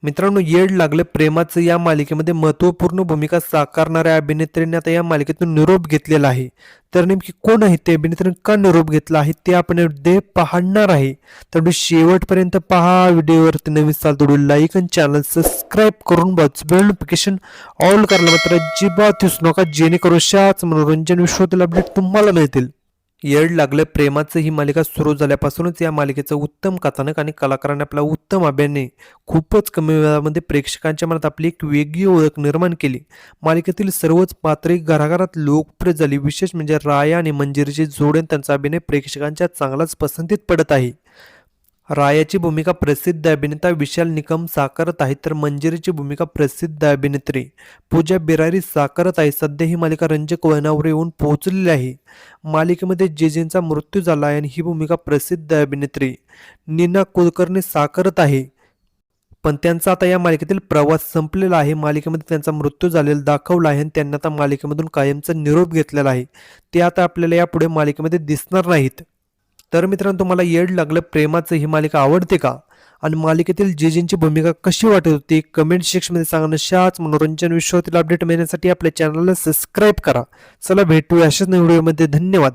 मित्रांनो, येड लागलं प्रेमाचं या मालिकेमध्ये महत्त्वपूर्ण भूमिका साकारणाऱ्या अभिनेत्रीने आता या मालिकेतून निरोप घेतलेला आहे. तर नेमकी कोण आहे ते अभिनेत्रीने, का निरोप घेतला आहे ते आपण उद्या पाहणार आहे. तर व्हिडिओ शेवटपर्यंत पहा. व्हिडिओवरती नवीन असाल तर लाईक आणि चॅनल सबस्क्राईब करून बेल नोटिफिकेशन ऑल करायला मात्र अजिबात विसरू नका, जेणेकरून अशाच मनोरंजन विश्वातील अपडेट तुम्हाला मिळतील. येड लागलं प्रेमाचं ही मालिका सुरू झाल्यापासूनच या मालिकेचं उत्तम कथानक आणि कलाकारांनी आपला उत्तम अभिनय खूपच कमी वेळामध्ये प्रेक्षकांच्या मनात आपली एक वेगळी ओळख निर्माण केली. मालिकेतील सर्वच पात्रे घराघरात लोकप्रिय झाली. विशेष म्हणजे राया आणि मंजिरीची जोड आणि त्यांचा अभिनय प्रेक्षकांच्या चांगलाच पसंतीत पडत आहे. रायाची भूमिका प्रसिद्ध अभिनेता विशाल निकम साकारत आहे, तर मंजिरीची भूमिका प्रसिद्ध अभिनेत्री पूजा बिरारी साकारत आहे. सध्या ही मालिका रंजक वळणावर येऊन पोहोचलेली आहे. मालिकेमध्ये जेजेंचा मृत्यू झाला आहे आणि ही भूमिका प्रसिद्ध अभिनेत्री नीना कुलकर्णी साकारत आहे. पण त्यांचा आता या मालिकेतील प्रवास संपलेला आहे. मालिकेमध्ये त्यांचा मृत्यू झालेला दाखवला आहे आणि त्यांनी आता मालिकेमधून कायमचा निरोप घेतलेला आहे. ते आता आपल्याला यापुढे मालिकेमध्ये दिसणार नाहीत. तर मित्रांनो, तुम्हाला येड लागलं प्रेमाचं ही मालिका आवडते का? आणि मालिकेतील जेजेंची भूमिका कशी वाटत होती कमेंट सेक्शनमध्ये सांगा. अशाच मनोरंजन विश्वातील अपडेट मिळण्यासाठी आपल्या चॅनलला सबस्क्राईब करा. चला भेटूया अशाच नवीन व्हिडिओमध्ये. धन्यवाद.